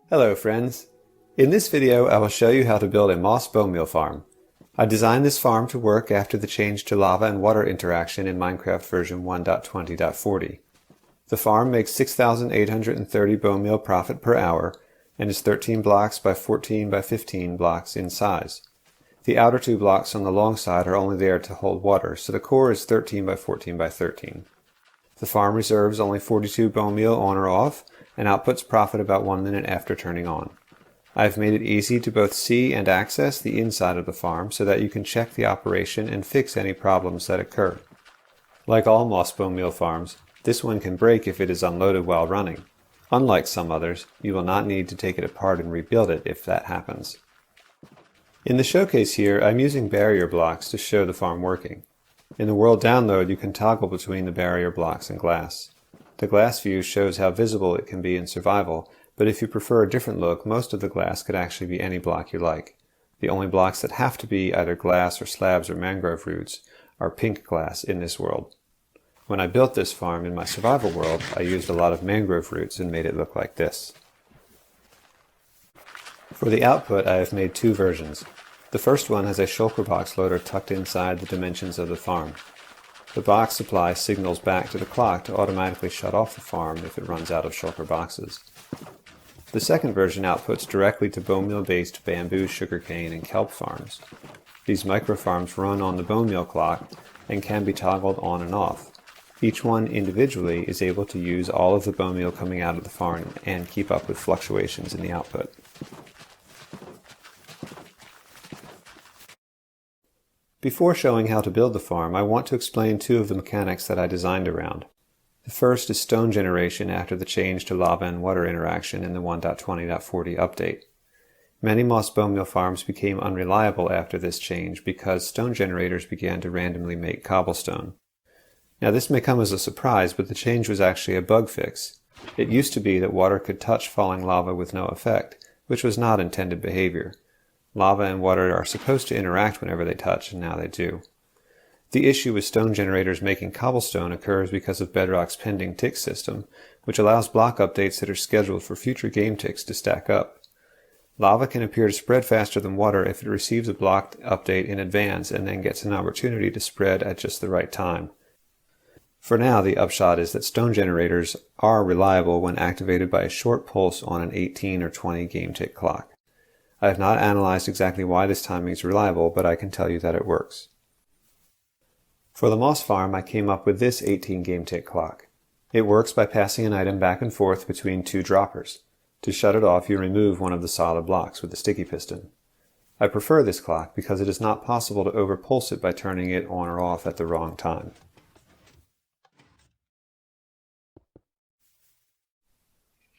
Hello friends! In this video I will show you how to build a moss bone meal farm. I designed this farm to work after the change to lava and water interaction in Minecraft version 1.20.40. The farm makes 6,830 bone meal profit per hour and is 13 blocks by 14 by 15 blocks in size. The outer two blocks on the long side are only there to hold water, so the core is 13 by 14 by 13. The farm reserves only 42 bone meal on or off, and outputs profit about 1 minute after turning on. I have made it easy to both see and access the inside of the farm so that you can check the operation and fix any problems that occur. Like all moss bone meal farms, this one can break if it is unloaded while running. Unlike some others, you will not need to take it apart and rebuild it if that happens. In the showcase here, I'm using barrier blocks to show the farm working. In the world download, you can toggle between the barrier blocks and glass. The glass view shows how visible it can be in survival, but if you prefer a different look, most of the glass could actually be any block you like. The only blocks that have to be either glass or slabs or mangrove roots are pink glass in this world. When I built this farm in my survival world, I used a lot of mangrove roots and made it look like this. For the output, I have made two versions. The first one has a Shulker box loader tucked inside the dimensions of the farm. The box supply signals back to the clock to automatically shut off the farm if it runs out of Shulker boxes. The second version outputs directly to bone meal based bamboo, sugarcane, and kelp farms. These micro farms run on the bone meal clock and can be toggled on and off. Each one individually is able to use all of the bone meal coming out of the farm and keep up with fluctuations in the output. Before showing how to build the farm, I want to explain two of the mechanics that I designed around. The first is stone generation after the change to lava and water interaction in the 1.20.40 update. Many moss bone meal farms became unreliable after this change because stone generators began to randomly make cobblestone. Now this may come as a surprise, but the change was actually a bug fix. It used to be that water could touch falling lava with no effect, which was not intended behavior. Lava and water are supposed to interact whenever they touch, and now they do. The issue with stone generators making cobblestone occurs because of Bedrock's pending tick system, which allows block updates that are scheduled for future game ticks to stack up. Lava can appear to spread faster than water if it receives a block update in advance and then gets an opportunity to spread at just the right time. For now, the upshot is that stone generators are reliable when activated by a short pulse on an 18 or 20 game tick clock. I have not analyzed exactly why this timing is reliable, but I can tell you that it works. For the moss farm, I came up with this 18 game tick clock. It works by passing an item back and forth between two droppers. To shut it off, you remove one of the solid blocks with the sticky piston. I prefer this clock because it is not possible to overpulse it by turning it on or off at the wrong time.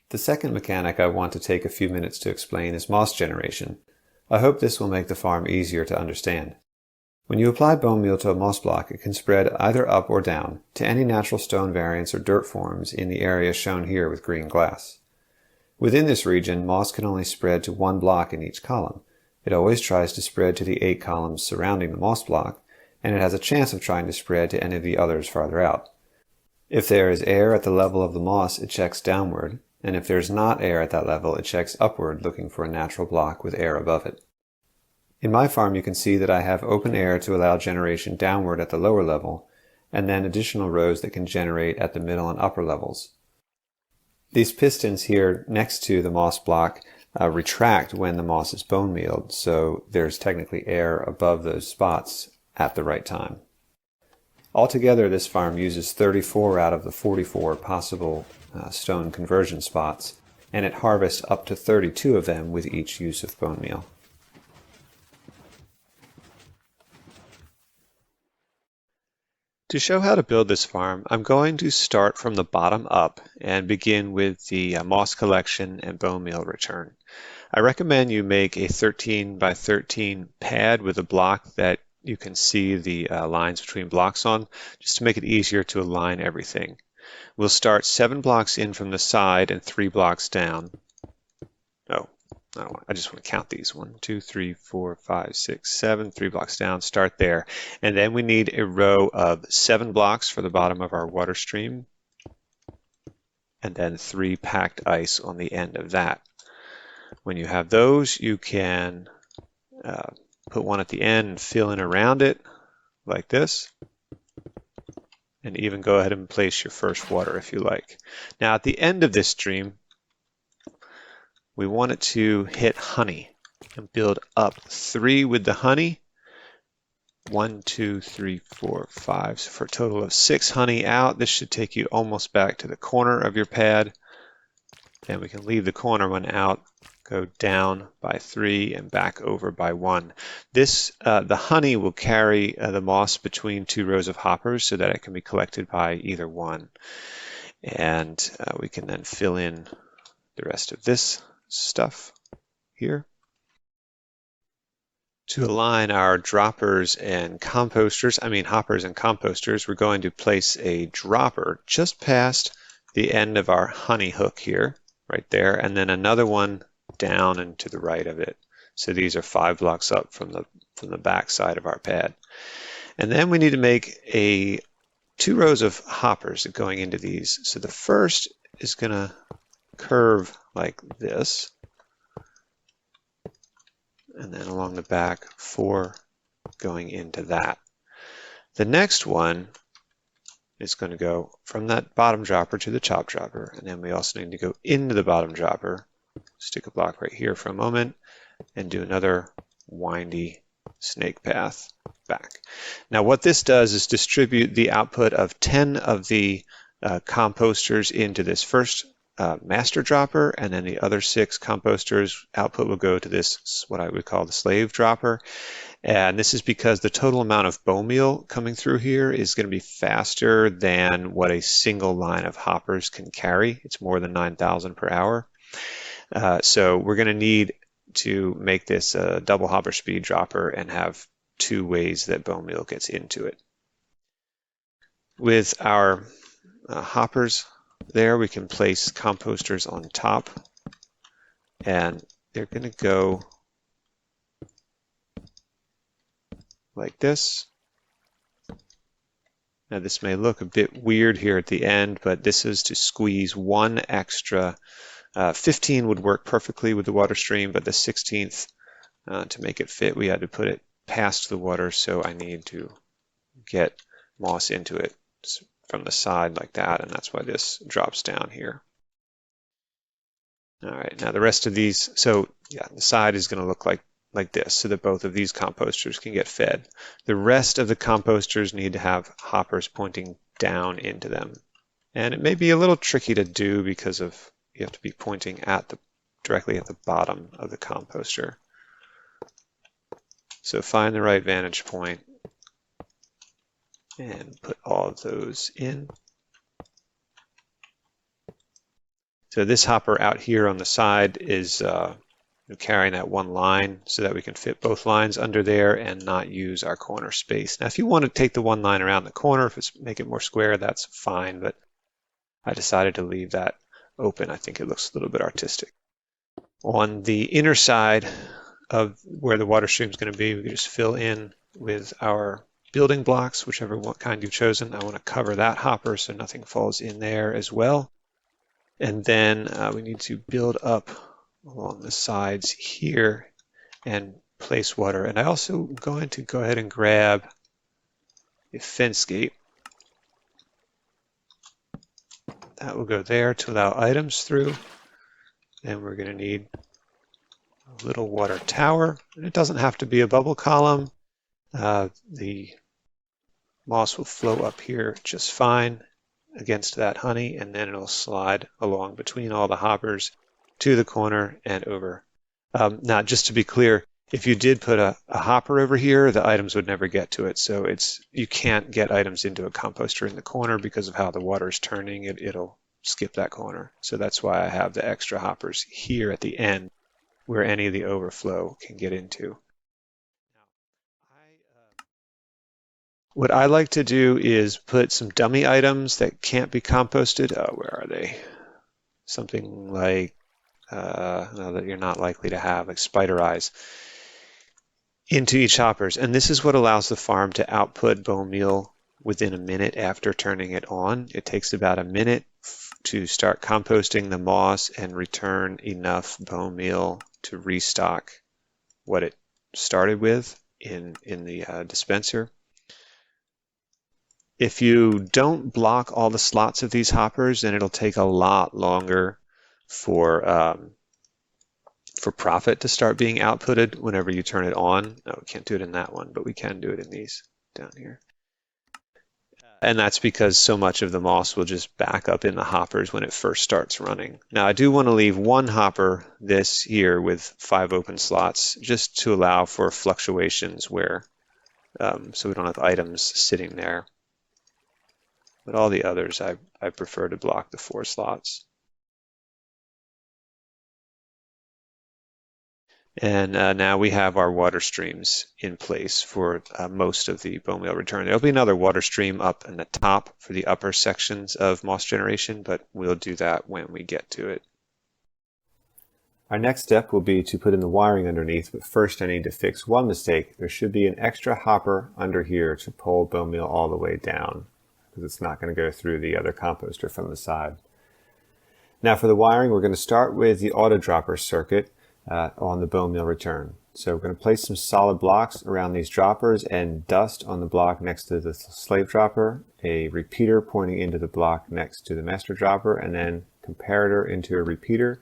The second mechanic I want to take a few minutes to explain is moss generation. I hope this will make the farm easier to understand. When you apply bone meal to a moss block, it can spread either up or down to any natural stone variants or dirt forms in the area shown here with green glass. Within this region, moss can only spread to one block in each column. It always tries to spread to the 8 columns surrounding the moss block, and it has a chance of trying to spread to any of the others farther out. If there is air at the level of the moss, it checks downward, and if there is not air at that level, it checks upward looking for a natural block with air above it. In my farm you can see that I have open air to allow generation downward at the lower level, and then additional rows that can generate at the middle and upper levels. These pistons here next to the moss block retract when the moss is bone mealed, so there's technically air above those spots at the right time. Altogether, this farm uses 34 out of the 44 possible stone conversion spots, and it harvests up to 32 of them with each use of bone meal. To show how to build this farm, I'm going to start from the bottom up and begin with the moss collection and bone meal return. I recommend you make a 13 by 13 pad with a block that you can see the lines between blocks on, just to make it easier to align everything. We'll start 7 blocks in from the side and 3 blocks down. I just want to count these. 1, 2, 3, 4, 5, 6, 7, 3 blocks down, start there. And then we need a row of 7 blocks for the bottom of our water stream, and then 3 packed ice on the end of that. When you have those, you can put one at the end and fill in around it like this, and even go ahead and place your first water if you like. Now at the end of this stream, we want it to hit honey and build up 3 with the honey. 1, 2, 3, 4, 5. So for a total of 6 honey out. This should take you almost back to the corner of your pad. Then we can leave the corner one out, go down by 3 and back over by 1. This, the honey will carry the moss between 2 rows of hoppers so that it can be collected by either one. And we can then fill in the rest of this stuff here. To align our droppers and composters, hoppers and composters, we're going to place a dropper just past the end of our honey hook here, right there, and then another one down and to the right of it. So these are 5 blocks up from the back side of our pad. And then we need to make 2 rows of hoppers going into these. So the first is going to curve like this, and then along the back 4 going into that. The next one is going to go from that bottom dropper to the top dropper, and then we also need to go into the bottom dropper, stick a block right here for a moment, and do another windy snake path back. Now what this does is distribute the output of 10 of the composters into this first master dropper, and then the other 6 composters output will go to this, what I would call the slave dropper. And this is because the total amount of bone meal coming through here is going to be faster than what a single line of hoppers can carry. It's more than 9,000 per hour. So we're going to need to make this a double hopper speed dropper and have 2 ways that bone meal gets into it. With our hoppers there, we can place composters on top, and they're going to go like this. Now this may look a bit weird here at the end, but this is to squeeze 1 extra. 15 would work perfectly with the water stream, but the 16th, to make it fit, we had to put it past the water, so I need to get moss into it from the side like that, and that's why this drops down here. All right, now the rest of these, so yeah, the side is going to look like this, so that both of these composters can get fed. The rest of the composters need to have hoppers pointing down into them, and it may be a little tricky to do because of you have to be pointing at directly at the bottom of the composter. So find the right vantage point and put all of those in. So this hopper out here on the side is carrying that 1 line so that we can fit both lines under there and not use our corner space. Now if you want to take the 1 line around the corner, make it more square, that's fine, but I decided to leave that open. I think it looks a little bit artistic. On the inner side of where the water stream is going to be, we can just fill in with our building blocks, whichever kind you've chosen. I want to cover that hopper so nothing falls in there as well. And then we need to build up along the sides here and place water. And I also am going to go ahead and grab a fence gate. That will go there to allow items through. And we're going to need a little water tower. And it doesn't have to be a bubble column. The moss will flow up here just fine against that honey, and then it'll slide along between all the hoppers to the corner and over. Now, just to be clear, if you did put a hopper over here, the items would never get to it. So you can't get items into a composter in the corner because of how the water is turning. It'll skip that corner. So that's why I have the extra hoppers here at the end where any of the overflow can get into. What I like to do is put some dummy items that can't be composted. Where are they? Something like that you're not likely to have, like spider eyes, into each hoppers. And this is what allows the farm to output bone meal within a minute after turning it on. It takes about a minute to start composting the moss and return enough bone meal to restock what it started with in the dispenser. If you don't block all the slots of these hoppers, then it'll take a lot longer for profit to start being outputted whenever you turn it on. No, we can't do it in that one, but we can do it in these down here. And that's because so much of the moss will just back up in the hoppers when it first starts running. Now, I do want to leave one hopper, this here, with 5 open slots, just to allow for fluctuations where, so we don't have items sitting there. But all the others, I prefer to block the 4 slots. And now we have our water streams in place for most of the bone meal return. There'll be another water stream up in the top for the upper sections of moss generation, but we'll do that when we get to it. Our next step will be to put in the wiring underneath, but first I need to fix one mistake. There should be an extra hopper under here to pull bone meal all the way down, because it's not going to go through the other composter from the side. Now for the wiring, we're going to start with the auto dropper circuit on the bone meal return. So we're going to place some solid blocks around these droppers and dust on the block next to the slave dropper, a repeater pointing into the block next to the master dropper, and then comparator into a repeater,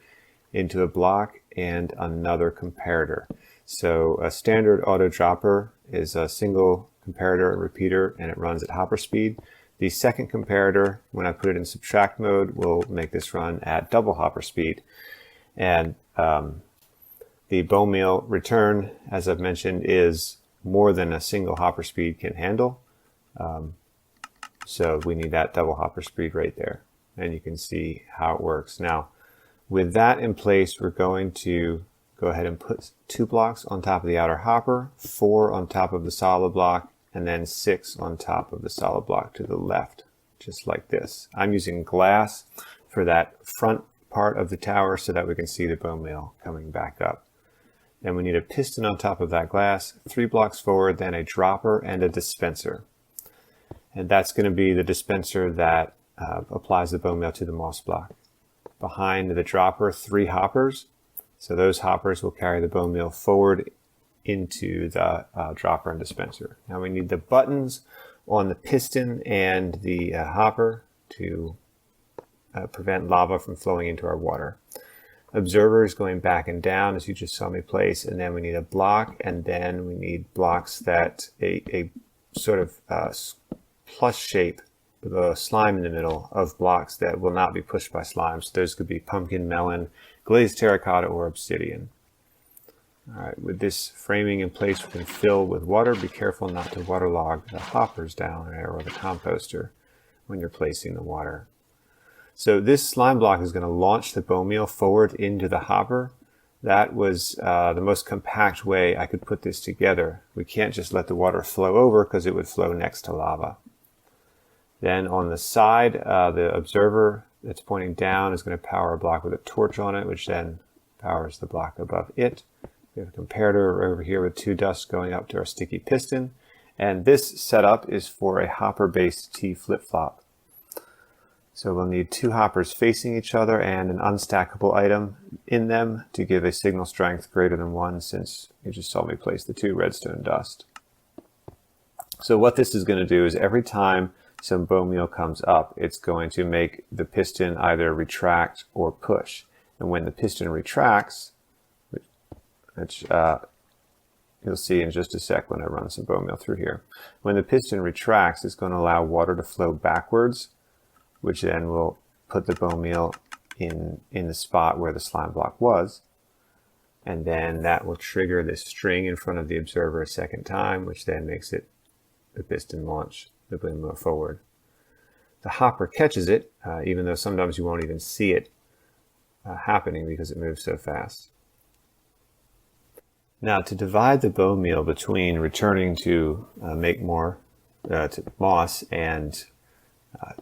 into a block, and another comparator. So a standard auto dropper is a single comparator and repeater, and it runs at hopper speed. The second comparator, when I put it in subtract mode, will make this run at double hopper speed. And the bone meal return, as I've mentioned, is more than a single hopper speed can handle. So we need that double hopper speed right there. And you can see how it works. Now, with that in place, we're going to go ahead and put 2 blocks on top of the outer hopper, 4 on top of the solid block, and then 6 on top of the solid block to the left, just like this. I'm using glass for that front part of the tower so that we can see the bone meal coming back up. Then we need a piston on top of that glass, 3 blocks forward, then a dropper and a dispenser. And that's going to be the dispenser that applies the bone meal to the moss block. Behind the dropper, 3 hoppers. So those hoppers will carry the bone meal forward into the dropper and dispenser. Now we need the buttons on the piston and the hopper to prevent lava from flowing into our water. Observers going back and down, as you just saw me place, and then we need a block, and then we need blocks that a sort of plus shape with a slime in the middle of blocks that will not be pushed by slime. So those could be pumpkin, melon, glazed terracotta, or obsidian. All right, with this framing in place, we can fill with water. Be careful not to waterlog the hoppers down there or the composter when you're placing the water. So this slime block is going to launch the bone meal forward into the hopper. That was the most compact way I could put this together. We can't just let the water flow over because it would flow next to lava. Then on the side, the observer that's pointing down is going to power a block with a torch on it, which then powers the block above it. We have a comparator over here with 2 dusts going up to our sticky piston. And this setup is for a hopper-based T flip-flop. So we'll need 2 hoppers facing each other and an unstackable item in them to give a signal strength greater than 1, since you just saw me place the 2 redstone dust. So what this is going to do is every time some bone meal comes up, it's going to make the piston either retract or push. And when the piston retracts, which you'll see in just a sec when I run some bone meal through here. When the piston retracts, it's going to allow water to flow backwards, which then will put the bone meal in the spot where the slime block was. And then that will trigger this string in front of the observer a second time, which then makes it the piston launch the bone meal forward. The hopper catches it, even though sometimes you won't even see it happening because it moves so fast. Now, to divide the bone meal between returning to make more to moss and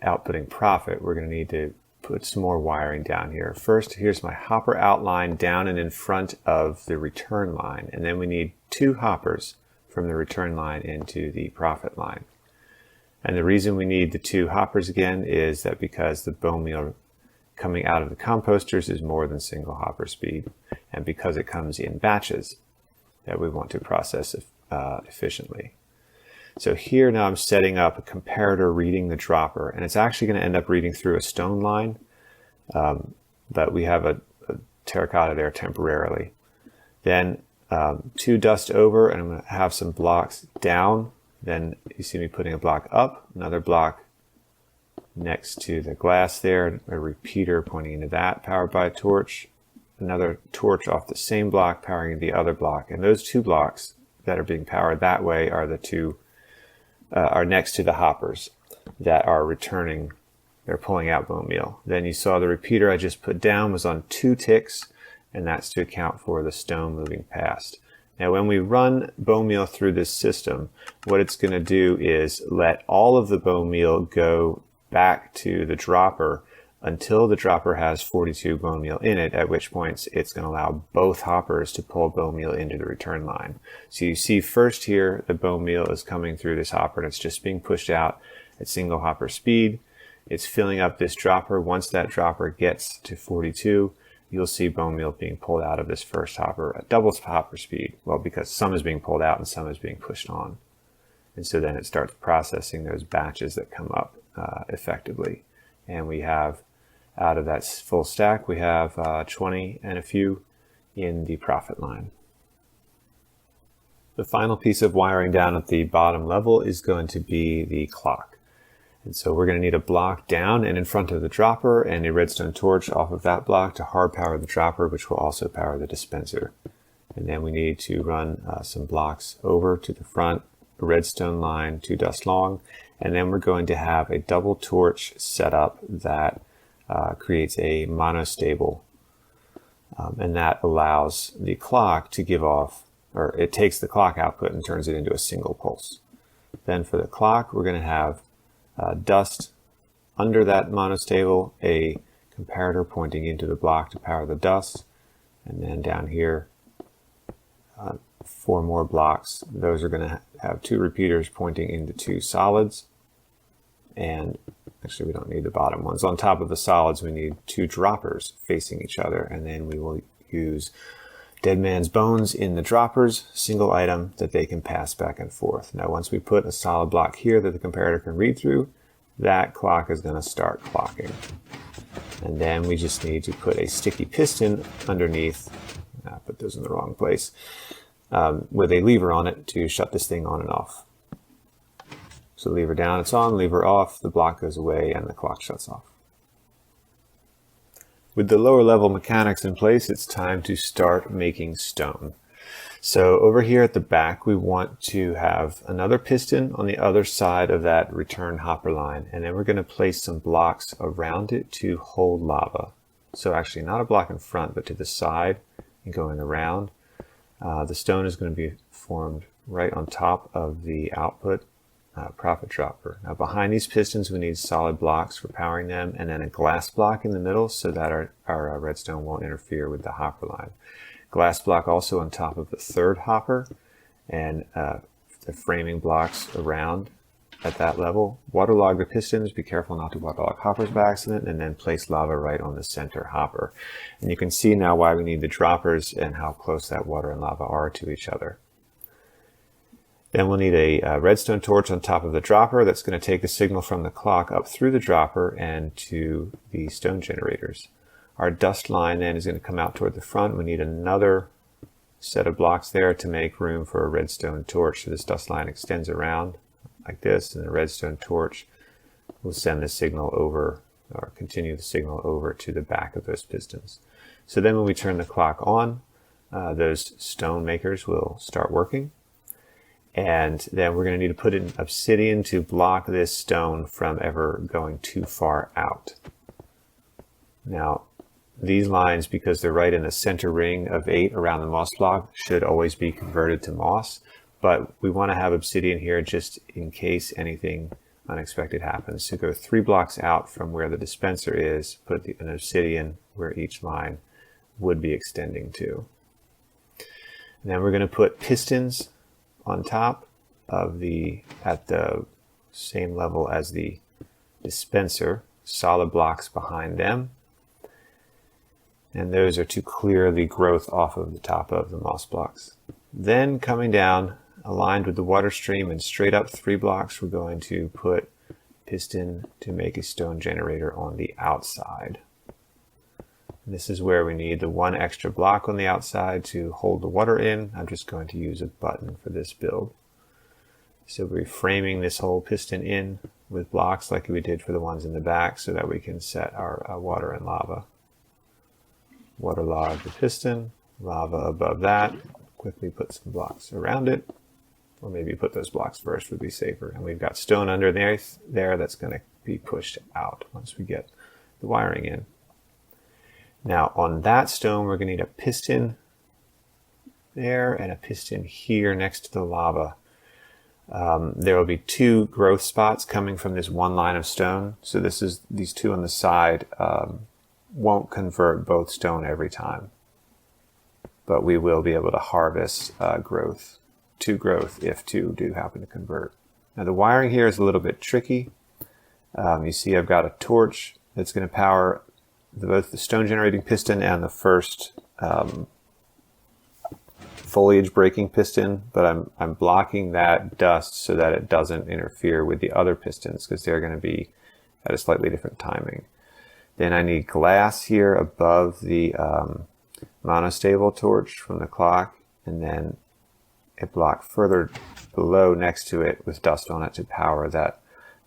outputting profit, we're going to need to put some more wiring down here. First, here's my hopper outline down and in front of the return line, and then we need 2 hoppers from the return line into the profit line. And the reason we need the 2 hoppers again is that because the bone meal coming out of the composters is more than single hopper speed, and because it comes in batches that we want to process efficiently. So here now I'm setting up a comparator reading the dropper, and it's actually going to end up reading through a stone line, but we have a terracotta there temporarily. Then 2 dust over, and I'm going to have some blocks down. Then you see me putting a block up, another block next to the glass there, a repeater pointing into that, powered by a torch, another torch off the same block powering the other block. And those 2 blocks that are being powered that way are the 2 are next to the hoppers that are returning, they're pulling out bone meal. Then you saw the repeater I just put down was on 2 ticks, and that's to account for the stone moving past. Now when we run bone meal through this system, what it's going to do is let all of the bone meal go back to the dropper until the dropper has 42 bone meal in it, at which point it's going to allow both hoppers to pull bone meal into the return line. So you see first here the bone meal is coming through this hopper, and it's just being pushed out at single hopper speed. It's filling up this dropper. Once that dropper gets to 42, you'll see bone meal being pulled out of this first hopper at double hopper speed. Well, because some is being pulled out and some is being pushed on. And so then it starts processing those batches that come up effectively. And we have, out of that full stack, we have 20 and a few in the profit line. The final piece of wiring down at the bottom level is going to be the clock. And so we're going to need a block down and in front of the dropper and a redstone torch off of that block to hard power the dropper, which will also power the dispenser. And then we need to run some blocks over to the front, a redstone line 2 dust long, and then we're going to have a double torch setup that creates a monostable, and that allows the clock to give off, or it takes the clock output and turns it into a single pulse. Then for the clock, we're going to have dust under that monostable, a comparator pointing into the block to power the dust, and then down here 4 more blocks. Those are going to have 2 repeaters pointing into 2 solids, and actually we don't need the bottom ones. On top of the solids we need 2 droppers facing each other, and then we will use dead man's bones in the droppers, single item that they can pass back and forth. Now once we put a solid block here that the comparator can read through, that clock is going to start clocking. And then we just need to put a sticky piston underneath, I put those in the wrong place, with a lever on it to shut this thing on and off. So lever down, it's on, lever off, the block goes away and the clock shuts off. With the lower level mechanics in place, it's time to start making stone. So over here at the back, we want to have another piston on the other side of that return hopper line, and then we're going to place some blocks around it to hold lava. So actually not a block in front, but to the side and going around. The stone is going to be formed right on top of the output profit dropper. Now behind these pistons we need solid blocks for powering them, and then a glass block in the middle so that our redstone won't interfere with the hopper line. Glass block also on top of the third hopper, and the framing blocks around at that level. Waterlog the pistons, be careful not to waterlog hoppers by accident, and then place lava right on the center hopper. And you can see now why we need the droppers and how close that water and lava are to each other. Then we'll need a redstone torch on top of the dropper that's going to take the signal from the clock up through the dropper and to the stone generators. Our dust line then is going to come out toward the front. We need another set of blocks there to make room for a redstone torch. So this dust line extends around like this, and the redstone torch will send the signal over, or continue the signal over to the back of those pistons. So then when we turn the clock on, those stone makers will start working. And then we're going to need to put in obsidian to block this stone from ever going too far out. Now, these lines, because they're right in the center ring of 8 around the moss block, should always be converted to moss. But we want to have obsidian here just in case anything unexpected happens. So go 3 blocks out from where the dispenser is, put an obsidian where each line would be extending to. And then we're going to put pistons on top of at the same level as the dispenser, solid blocks behind them. And those are to clear the growth off of the top of the moss blocks. Then coming down, aligned with the water stream and straight up 3 blocks, we're going to put piston to make a stone generator on the outside. This is where we need the 1 extra block on the outside to hold the water in. I'm just going to use a button for this build. So we're framing this whole piston in with blocks like we did for the ones in the back so that we can set our water and lava. Waterlog the piston, lava above that, quickly put some blocks around it, or maybe put those blocks first would be safer. And we've got stone underneath there that's going to be pushed out once we get the wiring in. Now on that stone, we're going to need a piston there and a piston here next to the lava. There will be 2 growth spots coming from this 1 line of stone. So these 2 on the side won't convert both stone every time, but we will be able to harvest growth, 2 growth if 2 do happen to convert. Now the wiring here is a little bit tricky. You see I've got a torch that's going to power both the stone generating piston and the first foliage breaking piston, but I'm blocking that dust so that it doesn't interfere with the other pistons because they're going to be at a slightly different timing. Then I need glass here above the monostable torch from the clock, and then a block further below next to it with dust on it to power that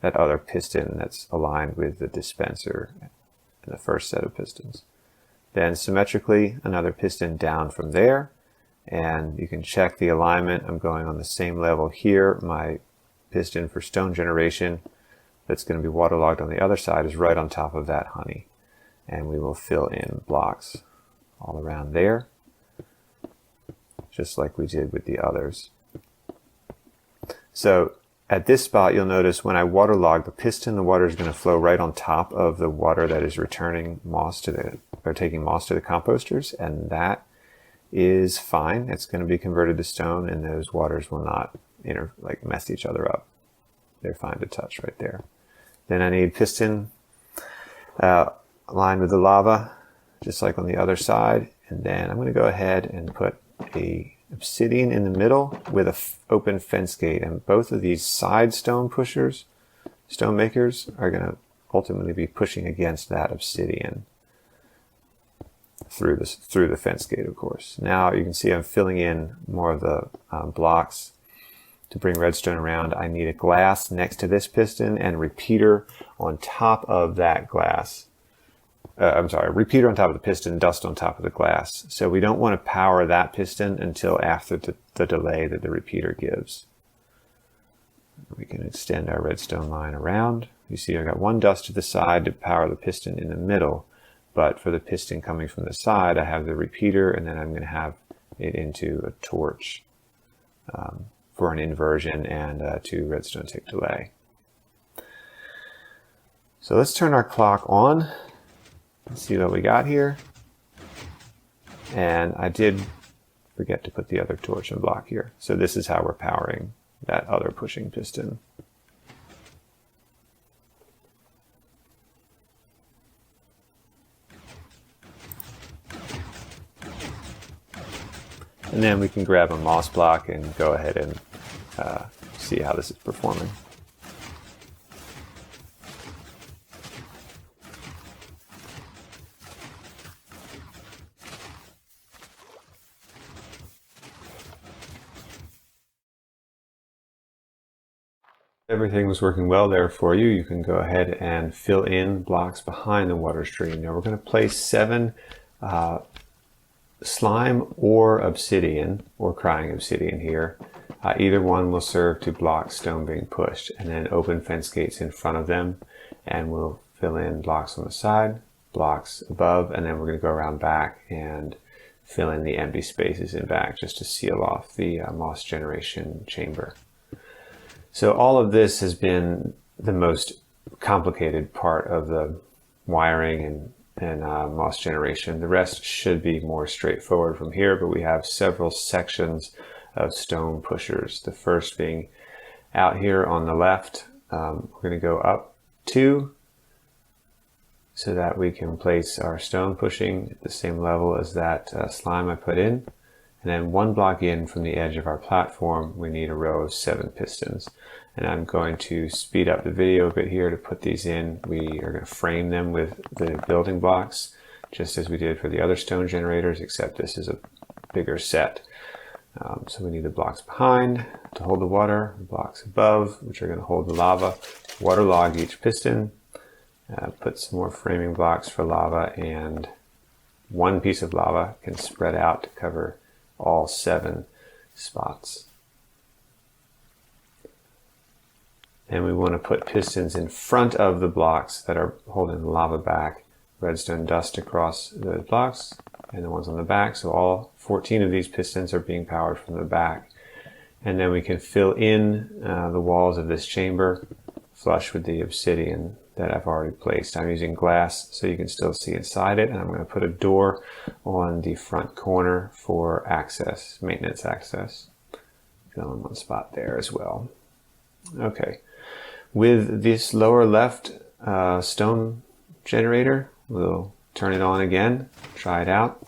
other piston that's aligned with the dispenser in the first set of pistons. Then symmetrically another piston down from there, and you can check the alignment. I'm going on the same level here. My piston for stone generation that's going to be waterlogged on the other side is right on top of that honey, and we will fill in blocks all around there just like we did with the others. So at this spot, you'll notice when I waterlog the piston, the water is going to flow right on top of the water that is returning moss to taking moss to the composters, and that is fine. It's going to be converted to stone, and those waters will not mess each other up. They're fine to touch right there. Then I need piston aligned with the lava, just like on the other side. And then I'm going to go ahead and put a obsidian in the middle with a open fence gate, and both of these side stone pushers, stone makers, are going to ultimately be pushing against that obsidian through the fence gate, of course. Now you can see I'm filling in more of the blocks to bring redstone around. I need a glass next to this piston and a repeater on top of that glass. Repeater on top of the piston, dust on top of the glass. So we don't want to power that piston until after the delay that the repeater gives. We can extend our redstone line around. You see I've got 1 dust to the side to power the piston in the middle, but for the piston coming from the side, I have the repeater, and then I'm going to have it into a torch for an inversion and 2 redstone tick delay. So let's turn our clock on. Let's see what we got here. And I did forget to put the other torch and block here. So this is how we're powering that other pushing piston. And then we can grab a moss block and go ahead and see how this is performing. Everything was working well there for you. You can go ahead and fill in blocks behind the water stream. Now we're going to place 7 slime or obsidian, or crying obsidian here. Either one will serve to block stone being pushed, and then open fence gates in front of them, and we'll fill in blocks on the side, blocks above, and then we're going to go around back and fill in the empty spaces in back just to seal off the moss generation chamber. So all of this has been the most complicated part of the wiring and moss generation. The rest should be more straightforward from here, but we have several sections of stone pushers. The first being out here on the left. We're going to go up 2 so that we can place our stone pushing at the same level as that slime I put in. And then one block in from the edge of our platform, we need a row of 7 pistons. And I'm going to speed up the video a bit here to put these in. We are going to frame them with the building blocks, just as we did for the other stone generators, except this is a bigger set. So we need the blocks behind to hold the water, the blocks above, which are going to hold the lava, waterlog each piston, put some more framing blocks for lava, and one piece of lava can spread out to cover all 7 spots. And we want to put pistons in front of the blocks that are holding the lava back, redstone dust across the blocks, and the ones on the back. So all 14 of these pistons are being powered from the back. And then we can fill in the walls of this chamber flush with the obsidian that I've already placed. I'm using glass so you can still see inside it, and I'm going to put a door on the front corner for access, maintenance access. Fill in one spot there as well. Okay, with this lower left stone generator, we'll turn it on again, try it out,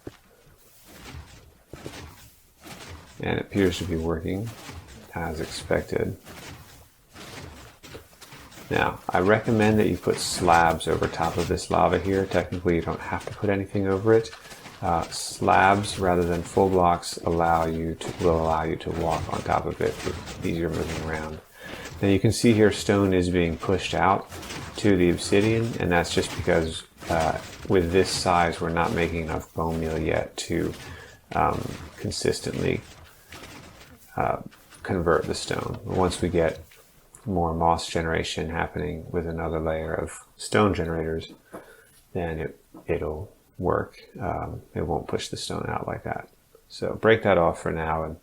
and it appears to be working as expected. Now, I recommend that you put slabs over top of this lava here. Technically, you don't have to put anything over it. Slabs rather than full blocks will allow you to walk on top of it for easier moving around. Now you can see here stone is being pushed out to the obsidian, and that's just because with this size we're not making enough bone meal yet to consistently convert the stone. Once we get more moss generation happening with another layer of stone generators, then it'll work. It won't push the stone out like that. So break that off for now and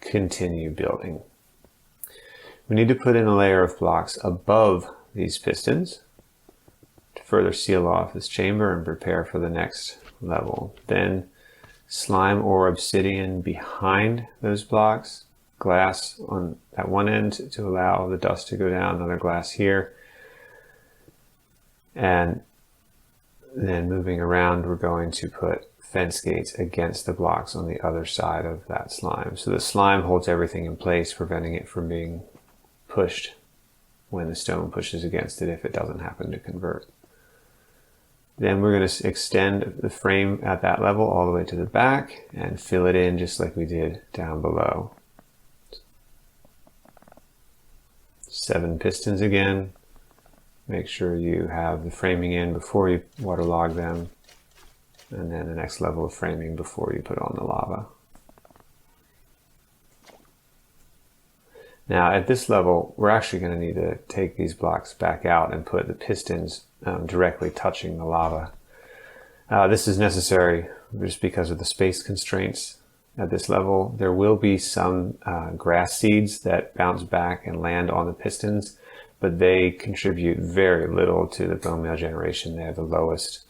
continue building. We need to put in a layer of blocks above these pistons to further seal off this chamber and prepare for the next level. Then slime or obsidian behind those blocks, glass on at one end to allow the dust to go down, another glass here, and then moving around we're going to put fence gates against the blocks on the other side of that slime. So the slime holds everything in place, preventing it from being pushed when the stone pushes against it if it doesn't happen to convert. Then we're going to extend the frame at that level all the way to the back and fill it in just like we did down below. 7 pistons again. Make sure you have the framing in before you waterlog them, and then the next level of framing before you put on the lava. Now at this level, we're actually going to need to take these blocks back out and put the pistons directly touching the lava. This is necessary just because of the space constraints at this level. There will be some grass seeds that bounce back and land on the pistons, but they contribute very little to the bone meal generation. They have the lowest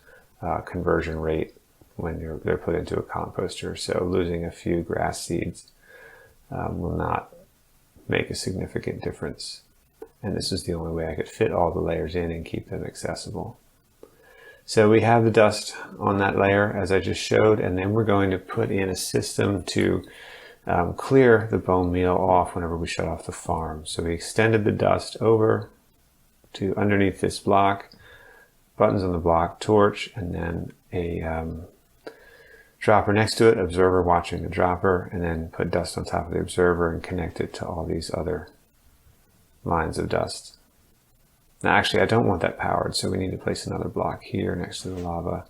conversion rate when they're put into a composter. So losing a few grass seeds will not make a significant difference. And this is the only way I could fit all the layers in and keep them accessible. So we have the dust on that layer as I just showed, and then we're going to put in a system to clear the bone meal off whenever we shut off the farm. So we extended the dust over to underneath this block, buttons on the block, torch, and then a dropper next to it, observer watching the dropper, and then put dust on top of the observer and connect it to all these other lines of dust. Now actually I don't want that powered, so we need to place another block here next to the lava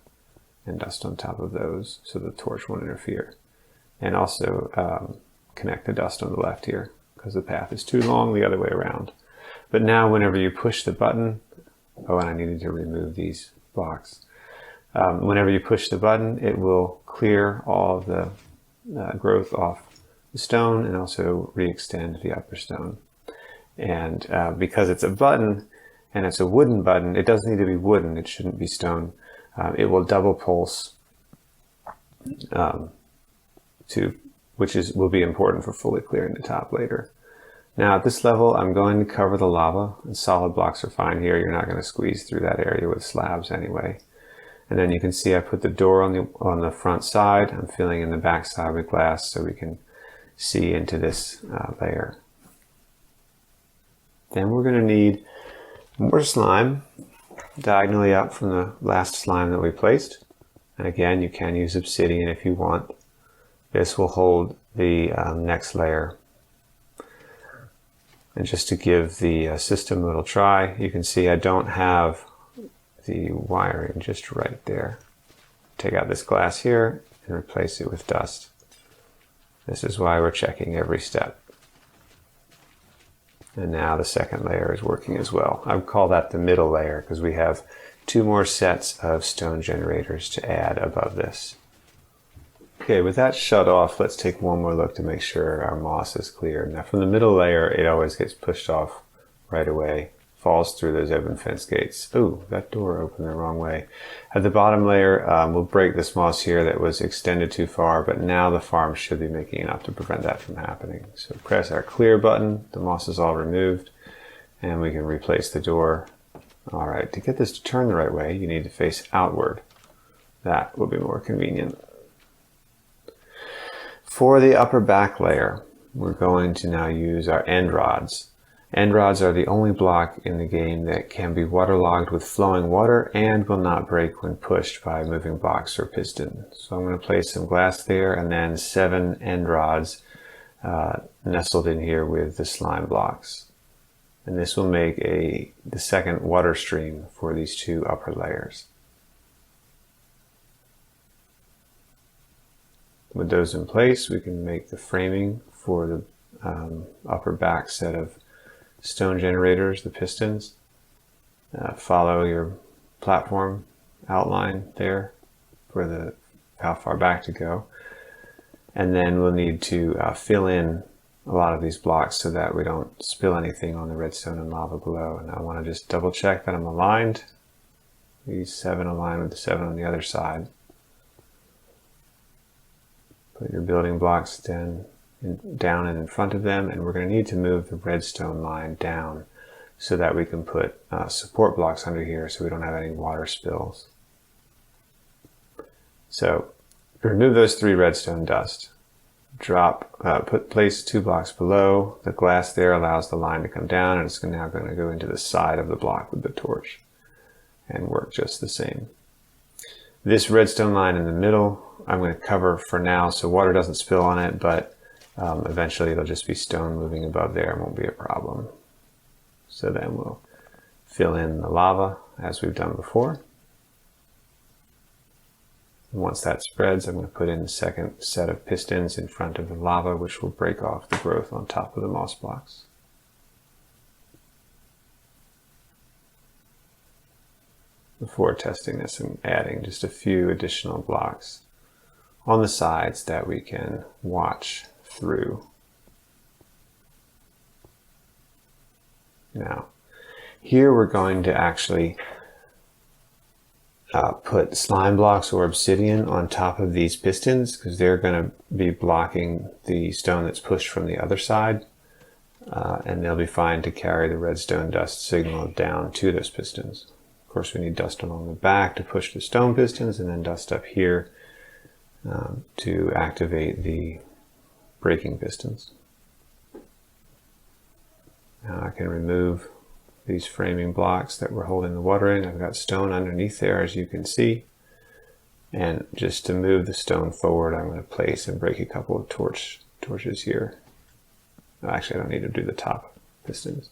and dust on top of those so the torch won't interfere. And also connect the dust on the left here because the path is too long the other way around. But now whenever you push the button, oh, and I needed to remove these blocks. Whenever you push the button, it will clear all of the growth off the stone and also re-extend the upper stone. And because it's a button and it's a wooden button, it doesn't need to be wooden, it shouldn't be stone. It will double pulse, which will be important for fully clearing the top later. Now at this level, I'm going to cover the lava, and solid blocks are fine here. You're not going to squeeze through that area with slabs anyway. And then you can see I put the door on the front side. I'm filling in the back side with glass so we can see into this layer. Then we're going to need more slime diagonally up from the last slime that we placed. And again, you can use obsidian if you want. This will hold the next layer. And just to give the system a little try, you can see I don't have the wiring just right there. Take out this glass here and replace it with dust. This is why we're checking every step. And now the second layer is working as well. I would call that the middle layer because we have 2 more sets of stone generators to add above this. Okay, with that shut off, let's take one more look to make sure our moss is clear. Now from the middle layer, it always gets pushed off right away, falls through those open fence gates. Ooh, that door opened the wrong way. At the bottom layer, we'll break this moss here that was extended too far, but now the farm should be making enough to prevent that from happening. So press our clear button, the moss is all removed, and we can replace the door. All right, to get this to turn the right way, you need to face outward. That will be more convenient. For the upper back layer, we're going to now use our end rods. End rods are the only block in the game that can be waterlogged with flowing water and will not break when pushed by moving blocks or piston. So I'm going to place some glass there and then 7 end rods nestled in here with the slime blocks. And this will make the second water stream for these 2 upper layers. With those in place, we can make the framing for the upper back set of stone generators, the pistons. Follow your platform outline there for how far back to go. And then we'll need to fill in a lot of these blocks so that we don't spill anything on the redstone and lava below. And I want to just double check that I'm aligned. These 7 align with the 7 on the other side. Put your building blocks down and in front of them, and we're going to need to move the redstone line down so that we can put support blocks under here so we don't have any water spills. So remove those 3 redstone dust. Place 2 blocks below. The glass there allows the line to come down, and it's now going to go into the side of the block with the torch and work just the same. This redstone line in the middle, I'm going to cover for now so water doesn't spill on it, but eventually it'll just be stone moving above there and won't be a problem. So then we'll fill in the lava as we've done before. And once that spreads, I'm going to put in the second set of pistons in front of the lava, which will break off the growth on top of the moss blocks. Before testing this, I'm adding just a few additional blocks on the sides that we can watch through. Now, here we're going to actually put slime blocks or obsidian on top of these pistons because they're going to be blocking the stone that's pushed from the other side, and they'll be fine to carry the redstone dust signal down to those pistons. Of course, we need dust along the back to push the stone pistons, and then dust up here to activate the braking pistons. Now I can remove these framing blocks that we're holding the water in. I've got stone underneath there, as you can see. And just to move the stone forward, I'm going to place and break a couple of torches here. Actually, I don't need to do the top pistons.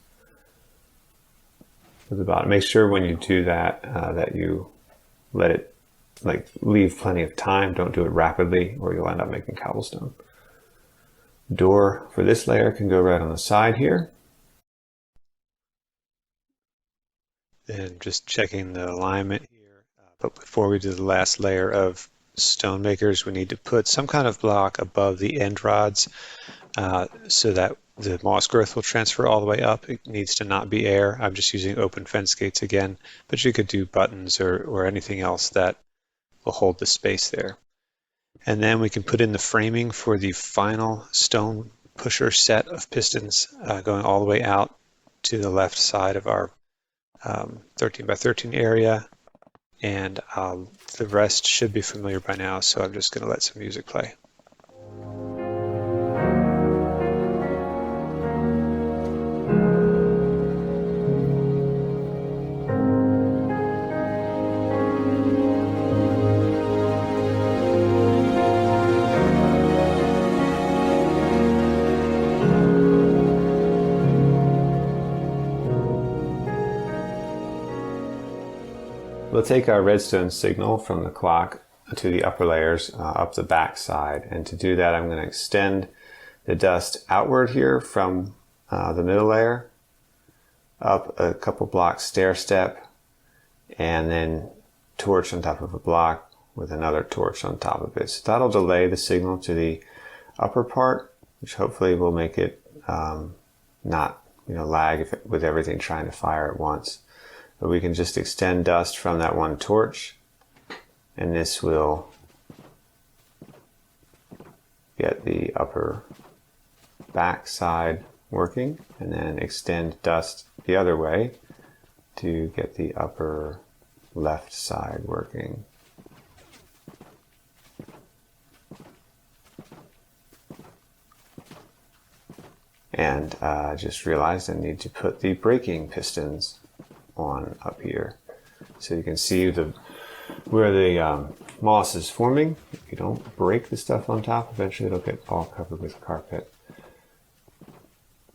At the bottom. Make sure when you do that, that you let it leave plenty of time. Don't do it rapidly or you'll end up making cobblestone. Door for this layer can go right on the side here. And just checking the alignment here. But before we do the last layer of stone makers, we need to put some kind of block above the end rods so that the moss growth will transfer all the way up. It needs to not be air. I'm just using open fence gates again, but you could do buttons or anything else that will hold the space there. And then we can put in the framing for the final stone pusher set of pistons going all the way out to the left side of our 13 by 13 area. and the rest should be familiar by now, so I'm just going to let some music play. We'll take our redstone signal from the clock to the upper layers up the back side, and to do that I'm going to extend the dust outward here from the middle layer up a couple blocks stair step, and then torch on top of a block with another torch on top of it. So that'll delay the signal to the upper part, which hopefully will make it not lag with everything trying to fire at once. But we can just extend dust from that one torch, and this will get the upper back side working, and then extend dust the other way to get the upper left side working. And I just realized I need to put the braking pistons on up here, so you can see where the moss is forming. If you don't break the stuff on top, eventually it'll get all covered with carpet.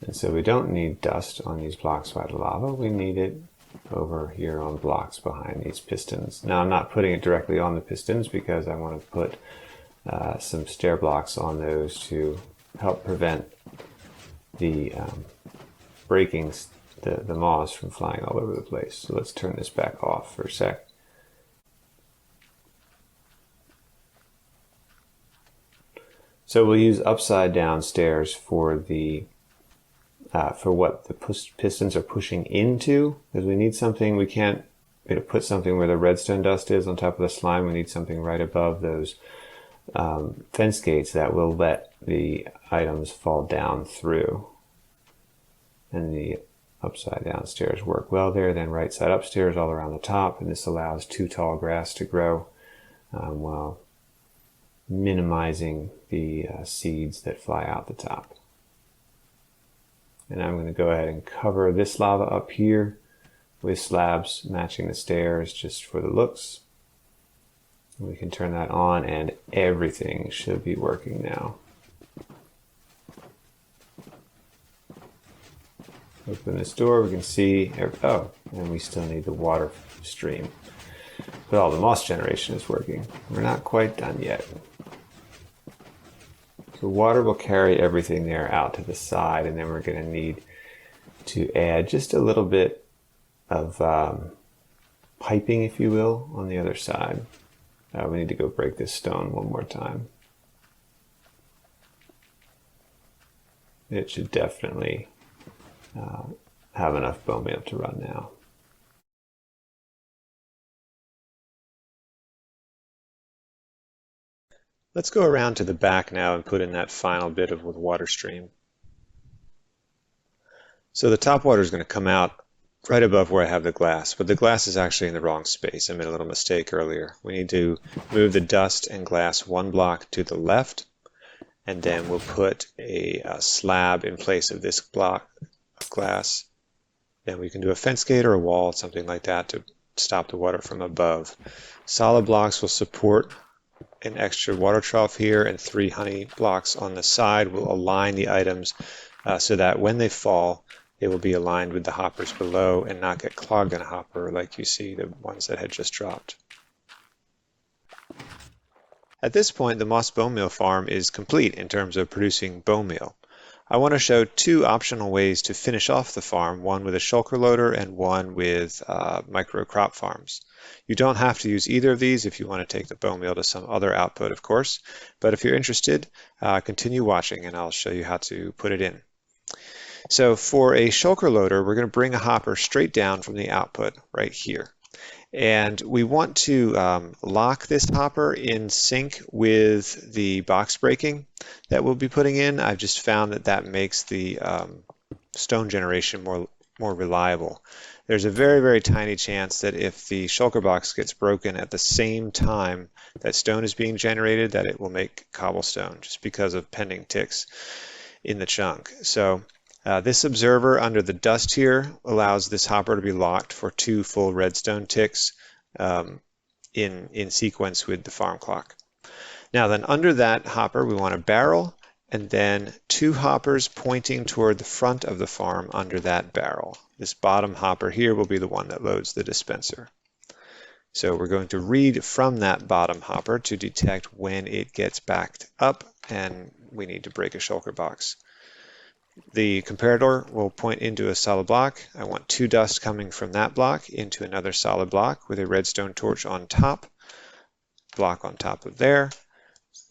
And so we don't need dust on these blocks by the lava, we need it over here on blocks behind these pistons. Now I'm not putting it directly on the pistons because I want to put some stair blocks on those to help prevent the breaking the moss from flying all over the place. So let's turn this back off for a sec. So we'll use upside down stairs for the for what the pistons are pushing into, because we need something. We can't put something where the redstone dust is on top of the slime. We need something right above those fence gates that will let the items fall down through. And the upside down stairs work well there. Then right side upstairs all around the top, and this allows too tall grass to grow while minimizing the seeds that fly out the top. And I'm going to go ahead and cover this lava up here with slabs matching the stairs just for the looks. We can turn that on and everything should be working now. Open this door, we can see, oh, and we still need the water stream. But all the moss generation is working. We're not quite done yet. So water will carry everything there out to the side, and then we're going to need to add just a little bit of piping, if you will, on the other side. We need to go break this stone one more time. It should definitely have enough bone meal to run now. Let's go around to the back now and put in that final bit of with water stream. So the top water is going to come out right above where I have the glass, but the glass is actually in the wrong space. I made a little mistake earlier. We need to move the dust and glass one block to the left, and then we'll put a slab in place of this block of glass. Then we can do a fence gate or a wall, something like that, to stop the water from above. Solid blocks will support an extra water trough here, and 3 honey blocks on the side will align the items so that when they fall, they will be aligned with the hoppers below and not get clogged in a hopper like you see the ones that had just dropped. At this point, the moss bone meal farm is complete in terms of producing bone meal. I want to show 2 optional ways to finish off the farm, one with a shulker loader and one with micro crop farms. You don't have to use either of these if you want to take the bone meal to some other output, of course, but if you're interested, continue watching and I'll show you how to put it in. So for a shulker loader, we're going to bring a hopper straight down from the output right here. And we want to lock this hopper in sync with the box breaking that we'll be putting in. I've just found that that makes the stone generation more reliable. There's a very, very tiny chance that if the shulker box gets broken at the same time that stone is being generated, that it will make cobblestone just because of pending ticks in the chunk. So this observer under the dust here allows this hopper to be locked for 2 full redstone ticks in sequence with the farm clock. Now then under that hopper we want a barrel and then 2 hoppers pointing toward the front of the farm under that barrel. This bottom hopper here will be the one that loads the dispenser. So we're going to read from that bottom hopper to detect when it gets backed up and we need to break a shulker box. The comparator will point into a solid block. I want 2 dust coming from that block into another solid block with a redstone torch on top, block on top of there,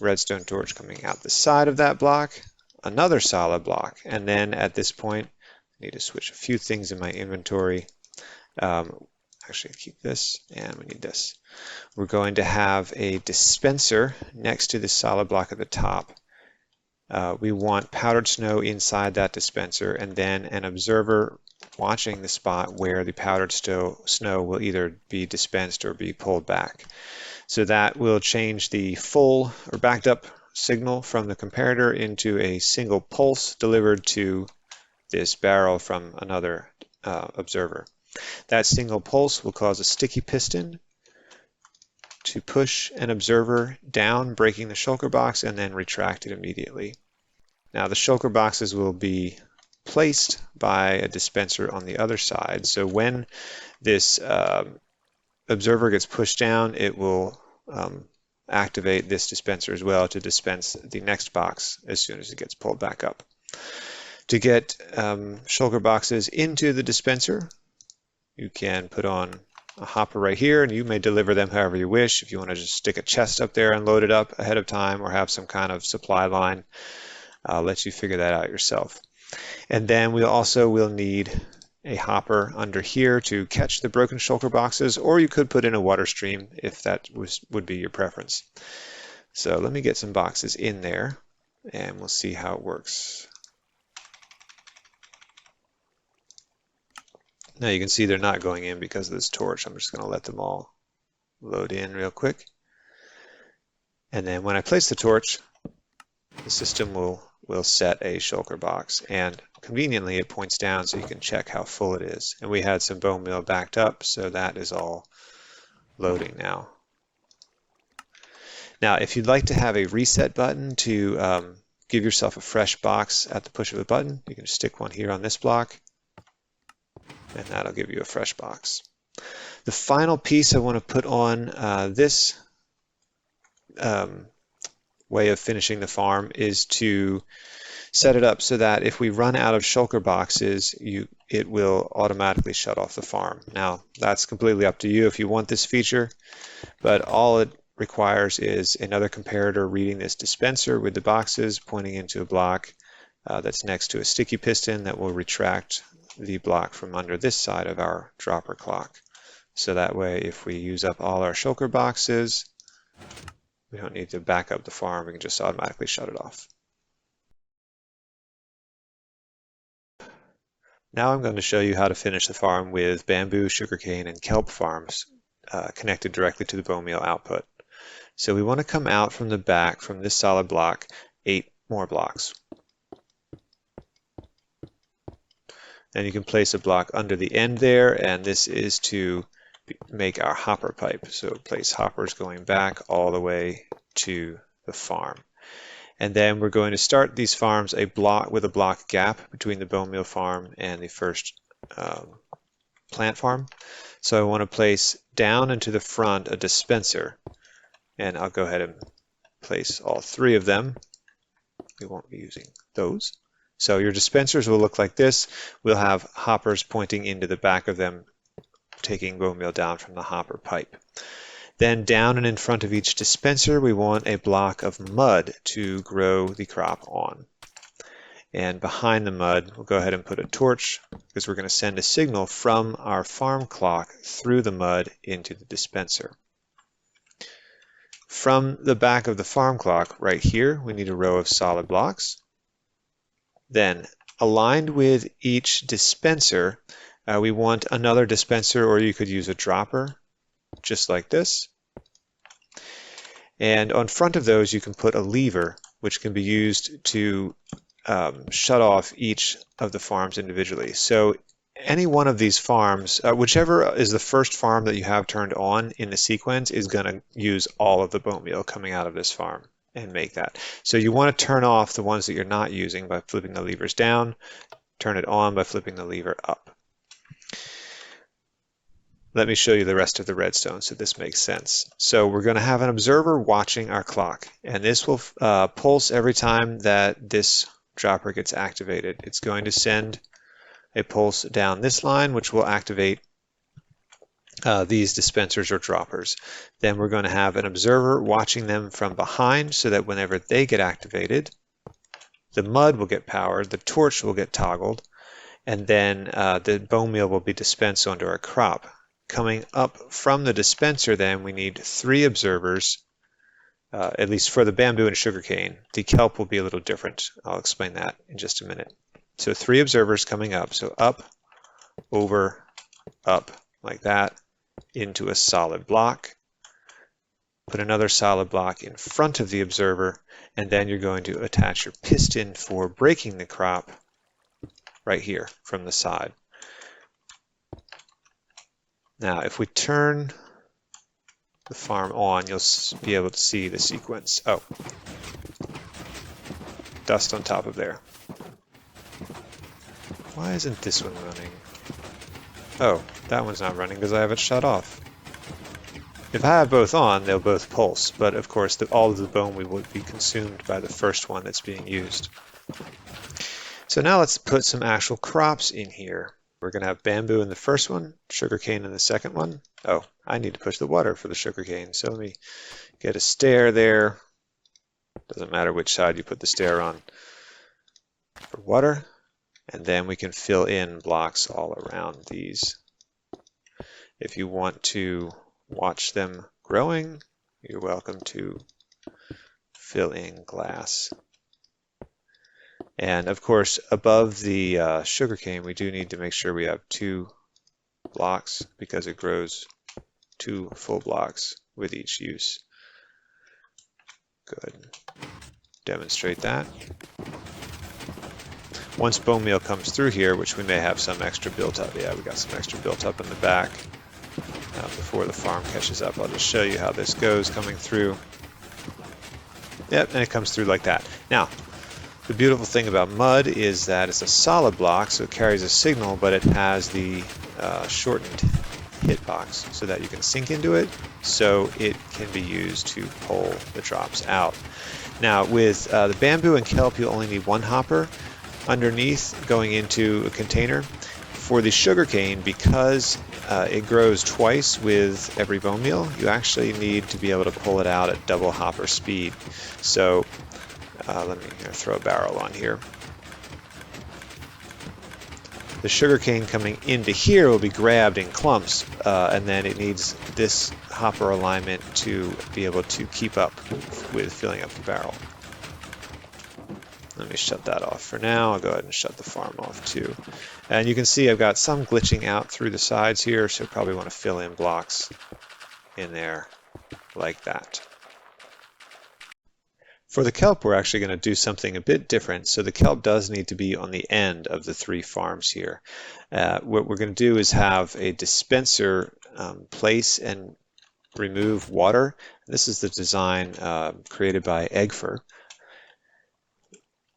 redstone torch coming out the side of that block, another solid block, and then at this point I need to switch a few things in my inventory. Actually keep this and we need this. We're going to have a dispenser next to the solid block at the top. We want powdered snow inside that dispenser and then an observer watching the spot where the powdered snow will either be dispensed or be pulled back. So that will change the full or backed up signal from the comparator into a single pulse delivered to this barrel from another observer. That single pulse will cause a sticky piston to push an observer down, breaking the shulker box, and then retract it immediately. Now the shulker boxes will be placed by a dispenser on the other side. So when this observer gets pushed down, it will activate this dispenser as well to dispense the next box as soon as it gets pulled back up. To get shulker boxes into the dispenser, you can put on a hopper right here, and you may deliver them however you wish. If you want to just stick a chest up there and load it up ahead of time or have some kind of supply line, I'll let you figure that out yourself. And then we also will need a hopper under here to catch the broken shulker boxes, or you could put in a water stream if that would be your preference. So let me get some boxes in there and we'll see how it works. Now you can see they're not going in because of this torch. I'm just going to let them all load in real quick. And then when I place the torch, the system will set a shulker box, and conveniently it points down so you can check how full it is. And we had some bone meal backed up, so that is all loading now. Now if you'd like to have a reset button to give yourself a fresh box at the push of a button, you can stick one here on this block and that'll give you a fresh box. The final piece I want to put on this way of finishing the farm is to set it up so that if we run out of shulker boxes, it will automatically shut off the farm. Now that's completely up to you if you want this feature, but all it requires is another comparator reading this dispenser with the boxes pointing into a block that's next to a sticky piston that will retract the block from under this side of our dropper clock. So that way if we use up all our shulker boxes, we don't need to back up the farm, we can just automatically shut it off. Now I'm going to show you how to finish the farm with bamboo, sugarcane, and kelp farms connected directly to the bone meal output. So we want to come out from the back from this solid block 8 more blocks. And you can place a block under the end there, and this is to make our hopper pipe. So place hoppers going back all the way to the farm. And then we're going to start these farms with a block gap between the bone meal farm and the first plant farm. So I want to place down into the front a dispenser, and I'll go ahead and place all 3 of them. We won't be using those. So your dispensers will look like this. We'll have hoppers pointing into the back of them, taking bone meal down from the hopper pipe. Then down and in front of each dispenser, we want a block of mud to grow the crop on. And behind the mud, we'll go ahead and put a torch because we're going to send a signal from our farm clock through the mud into the dispenser. From the back of the farm clock right here, we need a row of solid blocks. Then aligned with each dispenser, We want another dispenser, or you could use a dropper, just like this. And on front of those, you can put a lever, which can be used to shut off each of the farms individually. So any one of these farms, whichever is the first farm that you have turned on in the sequence, is going to use all of the bone meal coming out of this farm and make that. So you want to turn off the ones that you're not using by flipping the levers down, turn it on by flipping the lever up. Let me show you the rest of the redstone so this makes sense. So we're going to have an observer watching our clock, and this will pulse every time that this dropper gets activated. It's going to send a pulse down this line, which will activate these dispensers or droppers. Then we're going to have an observer watching them from behind so that whenever they get activated, the mud will get powered, the torch will get toggled, and then the bone meal will be dispensed onto our crop. Coming up from the dispenser, then, we need 3 observers, at least for the bamboo and sugarcane. The kelp will be a little different. I'll explain that in just a minute. So 3 observers coming up. So up, over, up, like that, into a solid block. Put another solid block in front of the observer, and then you're going to attach your piston for breaking the crop right here from the side. Now, if we turn the farm on, you'll be able to see the sequence. Oh, dust on top of there. Why isn't this one running? Oh, that one's not running because I have it shut off. If I have both on, they'll both pulse, but of course all of the bone will be consumed by the first one that's being used. So now let's put some actual crops in here. We're going to have bamboo in the first one, sugarcane in the second one. Oh, I need to push the water for the sugarcane, so let me get a stair there. Doesn't matter which side you put the stair on for water. And then we can fill in blocks all around these. If you want to watch them growing, you're welcome to fill in glass. And of course, above the sugarcane, we do need to make sure we have 2 blocks because it grows 2 full blocks with each use. Good. Demonstrate that. Once bone meal comes through here, which we may have some extra built up. Yeah, we got some extra built up in the back. Before the farm catches up, I'll just show you how this goes coming through. Yep, and it comes through like that. Now, the beautiful thing about mud is that it's a solid block, so it carries a signal, but it has the shortened hitbox so that you can sink into it, so it can be used to pull the drops out. Now, with the bamboo and kelp, you only need 1 hopper underneath going into a container. For the sugarcane, because it grows twice with every bone meal, you actually need to be able to pull it out at double hopper speed. So let me throw a barrel on here. The sugarcane coming into here will be grabbed in clumps, and then it needs this hopper alignment to be able to keep up with filling up the barrel. Let me shut that off for now. I'll go ahead and shut the farm off too. And you can see I've got some glitching out through the sides here, so probably want to fill in blocks in there like that. For the kelp, we're actually going to do something a bit different. So the kelp does need to be on the end of the 3 farms here. What we're going to do is have a dispenser place and remove water. This is the design created by Eggfur.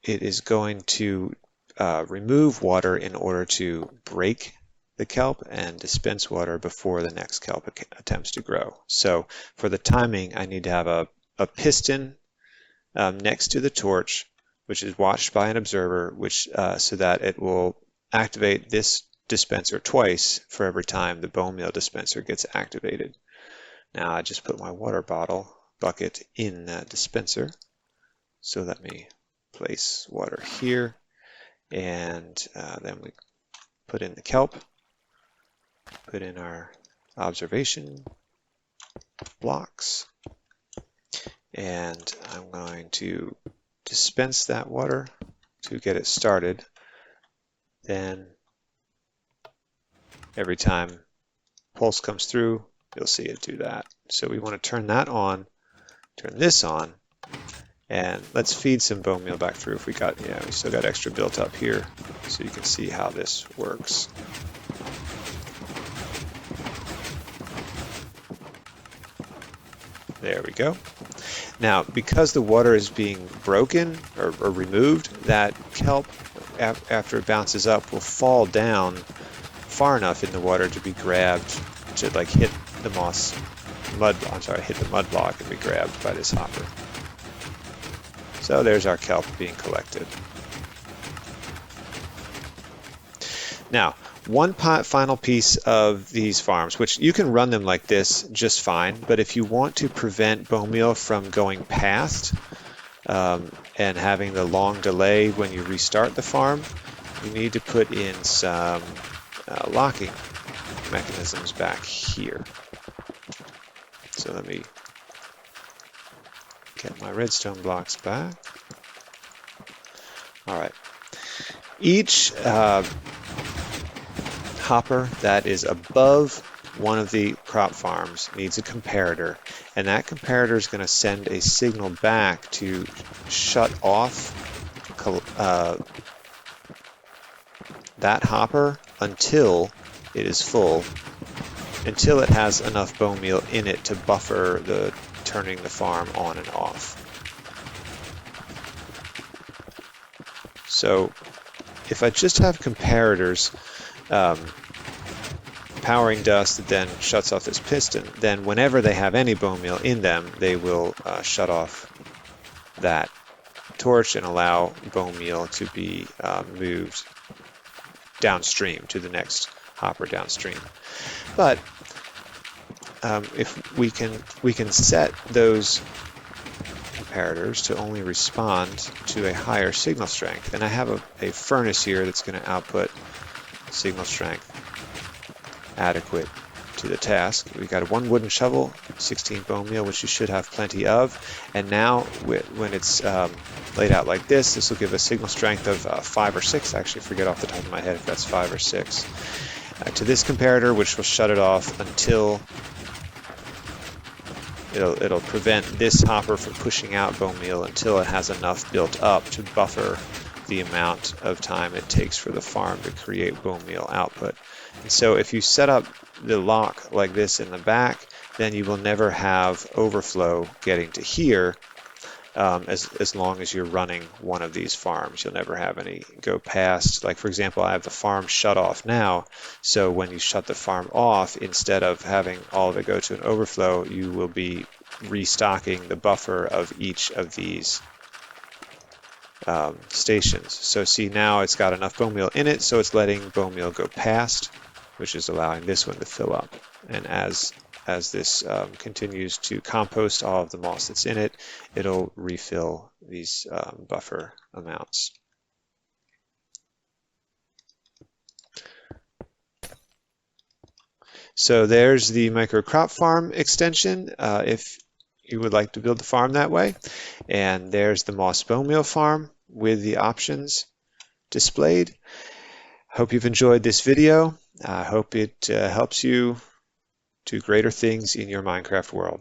It is going to remove water in order to break the kelp and dispense water before the next kelp attempts to grow. So for the timing, I need to have a piston next to the torch, which is watched by an observer, which so that it will activate this dispenser twice for every time the bone meal dispenser gets activated. Now I just put my water bucket in that dispenser. So let me place water here, and then we put in the kelp, put in our observation blocks, and I'm going to dispense that water to get it started. Then Every time pulse comes through, you'll see it do that. So we want to turn that on, turn this on, and let's feed some bone meal back through if we got, yeah, we still got extra built up here, so you can see how this works. There we go. Now, because the water is being broken or removed, that kelp, after it bounces up, will fall down far enough in the water to be grabbed, to like hit the hit the mud block and be grabbed by this hopper. So there's our kelp being collected. Now, one final piece of these farms, which you can run them like this just fine, but if you want to prevent bone meal from going past and having the long delay when you restart the farm, you need to put in some locking mechanisms back here. So let me get my redstone blocks back. All right. Each hopper that is above one of the crop farms needs a comparator, and that comparator is going to send a signal back to shut off that hopper until it is full, until it has enough bone meal in it to buffer the turning the farm on and off. So if I just have comparators powering dust that then shuts off this piston, then whenever they have any bone meal in them, they will shut off that torch and allow bone meal to be moved downstream to the next hopper downstream. But if we can set those comparators to only respond to a higher signal strength, and I have a furnace here that's going to output signal strength adequate to the task. We've got one wooden shovel, 16 bone meal, which you should have plenty of, and now when it's laid out like this will give a signal strength of 5 or 6. I actually forget off the top of my head if that's 5 or 6. To this comparator, which will shut it off until it'll prevent this hopper from pushing out bone meal until it has enough built up to buffer the amount of time it takes for the farm to create bone meal output. And so if you set up the lock like this in the back, then you will never have overflow getting to here as long as you're running one of these farms. You'll never have any go past. Like, for example, I have the farm shut off now, so when you shut the farm off, instead of having all of it go to an overflow, you will be restocking the buffer of each of these stations. So see, now it's got enough bone meal in it, so it's letting bone meal go past, which is allowing this one to fill up. And as this continues to compost all of the moss that's in it, it'll refill these buffer amounts. So there's the micro crop farm extension if you would like to build the farm that way. And there's the moss bone meal farm with the options displayed. Hope you've enjoyed this video. I hope it helps you do greater things in your Minecraft world.